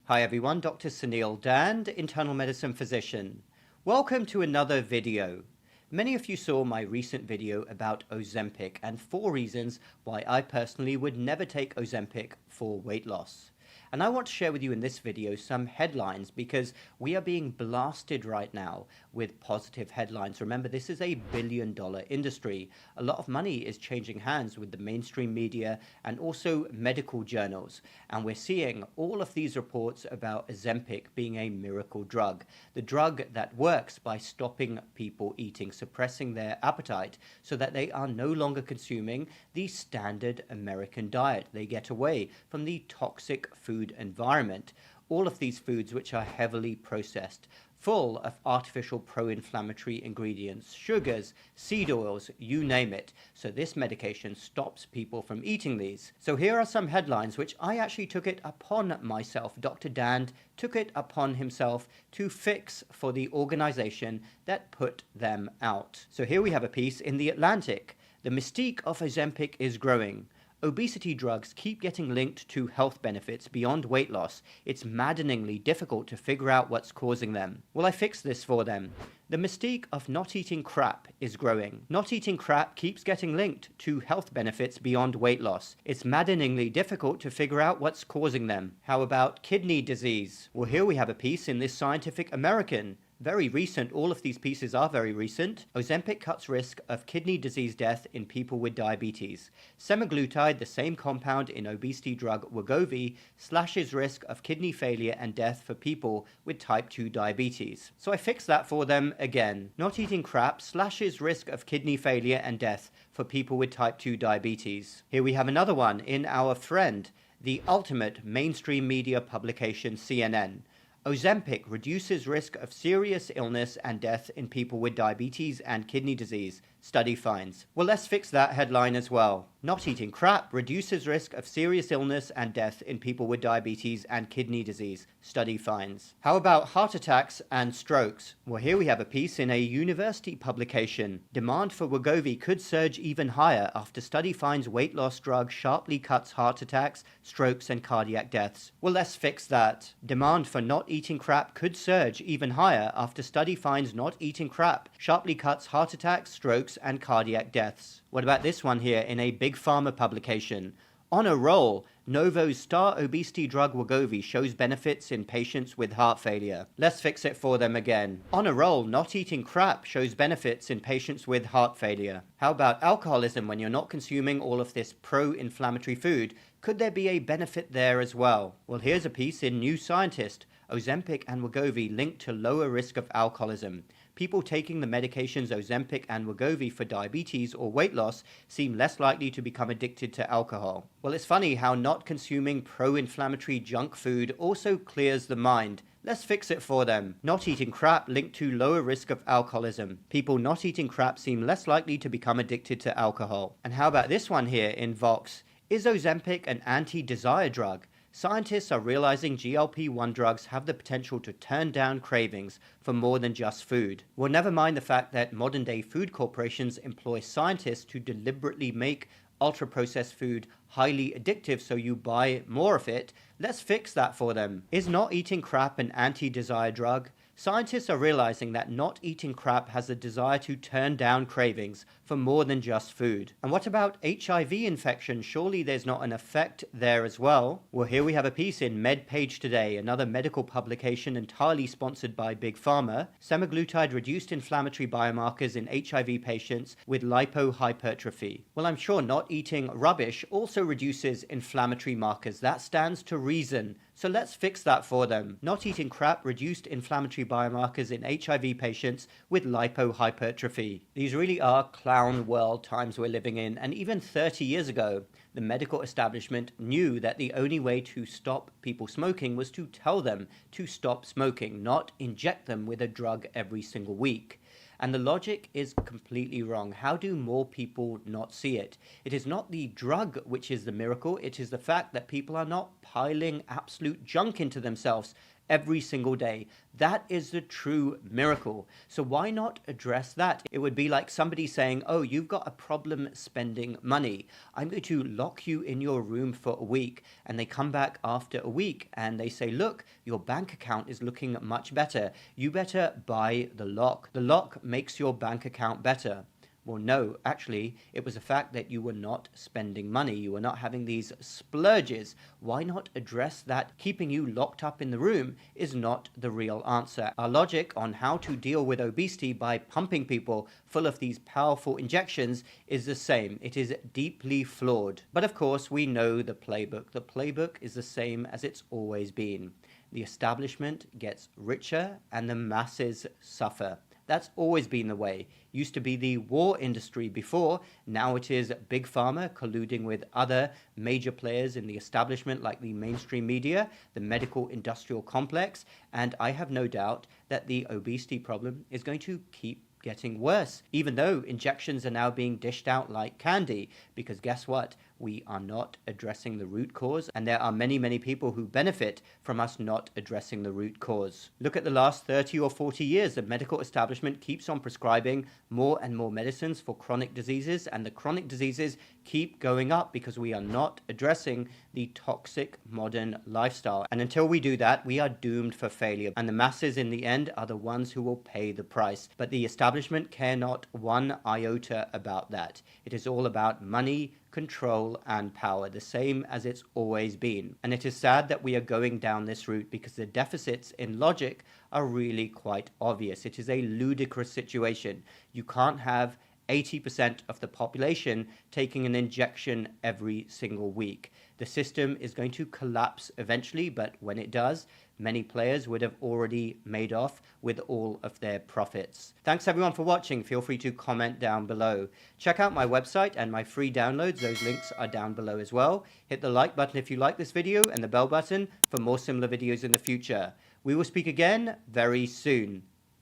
Hi everyone, Dr. Suneel Dhand, internal medicine physician. Welcome to another video. Many of you saw my recent video about Ozempic and 4 reasons why I personally would never take Ozempic for weight loss. And I want to share with you in this video some headlines because we are being blasted right now with positive headlines. Remember, this is a billion-dollar industry. A lot of money is changing hands with the mainstream media and also medical journals. And we're seeing all of these reports about Ozempic being a miracle drug. The drug that works by stopping people eating, suppressing their appetite so that they are no longer consuming the standard American diet. They get away from the toxic food environment. All of these foods which are heavily processed, full of artificial pro-inflammatory ingredients, sugars, seed oils, you name it. So this medication stops people from eating these. So here are some headlines which I actually took it upon myself. Dr. Dhand took it upon himself to fix for the organization that put them out. So here we have a piece in The Atlantic. The mystique of Ozempic is growing. Obesity drugs keep getting linked to health benefits beyond weight loss. It's maddeningly difficult to figure out what's causing them. Well, I fixed this for them. The mystique of not eating crap is growing. Not eating crap keeps getting linked to health benefits beyond weight loss. It's maddeningly difficult to figure out what's causing them. How about kidney disease? Well, here we have a piece in this Scientific American. Very recent, all of these pieces are very recent. Ozempic cuts risk of kidney disease death in people with diabetes. Semaglutide, the same compound in obesity drug Wegovy, slashes risk of kidney failure and death for people with type 2 diabetes. So I fixed that for them again. Not eating crap slashes risk of kidney failure and death for people with type 2 diabetes. Here we have another one in our friend, the ultimate mainstream media publication CNN. Ozempic reduces risk of serious illness and death in people with diabetes and kidney disease, study finds. Well, let's fix that headline as well. Not eating crap reduces risk of serious illness and death in people with diabetes and kidney disease, study finds. How about heart attacks and strokes? Well, here we have a piece in a university publication. Demand for Wegovy could surge even higher after study finds weight loss drug sharply cuts heart attacks, strokes, and cardiac deaths. Well, let's fix that. Demand for not eating crap could surge even higher after study finds not eating crap sharply cuts heart attacks, strokes, and cardiac deaths. What about this one here in a big pharma publication? On a roll, Novo's star obesity drug Wegovy shows benefits in patients with heart failure. Let's fix it for them again. On a roll, not eating crap shows benefits in patients with heart failure. How about alcoholism when you're not consuming all of this pro-inflammatory food? Could there be a benefit there as well? Well, here's a piece in New Scientist. Ozempic and Wegovy linked to lower risk of alcoholism. People taking the medications Ozempic and Wegovy for diabetes or weight loss seem less likely to become addicted to alcohol. Well, it's funny how not consuming pro-inflammatory junk food also clears the mind. Let's fix it for them. Not eating crap linked to lower risk of alcoholism. People not eating crap seem less likely to become addicted to alcohol. And how about this one here in Vox? Is Ozempic an anti-desire drug? Scientists are realizing GLP-1 drugs have the potential to turn down cravings for more than just food. Well, never mind the fact that modern-day food corporations employ scientists to deliberately make ultra-processed food highly addictive so you buy more of it. Let's fix that for them. Is not eating crap an anti-desire drug? Scientists are realizing that not eating crap has a desire to turn down cravings for more than just food. And what about HIV infection? Surely there's not an effect there as well. Well, here we have a piece in MedPage Today, another medical publication entirely sponsored by Big Pharma. Semaglutide reduced inflammatory biomarkers in HIV patients with lipohypertrophy. Well, I'm sure not eating rubbish also reduces inflammatory markers. That stands to reason. So let's fix that for them. Not eating crap reduced inflammatory biomarkers in HIV patients with lipohypertrophy. These really are clown world times we're living in, and even 30 years ago, the medical establishment knew that the only way to stop people smoking was to tell them to stop smoking, not inject them with a drug every single week. And the logic is completely wrong. How do more people not see it? It is not the drug which is the miracle. It is the fact that people are not piling absolute junk into themselves every single day. That is the true miracle. So why not address that? It would be like somebody saying, oh, you've got a problem spending money. I'm going to lock you in your room for a week. And they come back after a week and they say, look, your bank account is looking much better. You better buy the lock. The lock makes your bank account better. Well, no, actually, it was the fact that you were not spending money. You were not having these splurges. Why not address that? Keeping you locked up in the room is not the real answer. Our logic on how to deal with obesity by pumping people full of these powerful injections is the same. It is deeply flawed. But of course, we know the playbook. The playbook is the same as it's always been. The establishment gets richer and the masses suffer. That's always been the way. Used to be the war industry before, now it is big pharma colluding with other major players in the establishment like the mainstream media, the medical industrial complex, and I have no doubt that the obesity problem is going to keep getting worse, even though injections are now being dished out like candy, because guess what? We are not addressing the root cause, and there are many people who benefit from us not addressing the root cause. Look at the last 30 or 40 years. The medical establishment keeps on prescribing more and more medicines for chronic diseases, and the chronic diseases keep going up because we are not addressing the toxic modern lifestyle. And until we do that, we are doomed for failure, and the masses in the end are the ones who will pay the price. But the establishment care not one iota about that. It is all about money, control and power, the same as it's always been. And it is sad that we are going down this route because the deficits in logic are really quite obvious. It is a ludicrous situation. You can't have 80% of the population taking an injection every single week. The system is going to collapse eventually, but when it does, many players would have already made off with all of their profits. Thanks everyone for watching. Feel free to comment down below. Check out my website and my free downloads. Those links are down below as well. Hit the like button if you like this video and the bell button for more similar videos in the future. We will speak again very soon.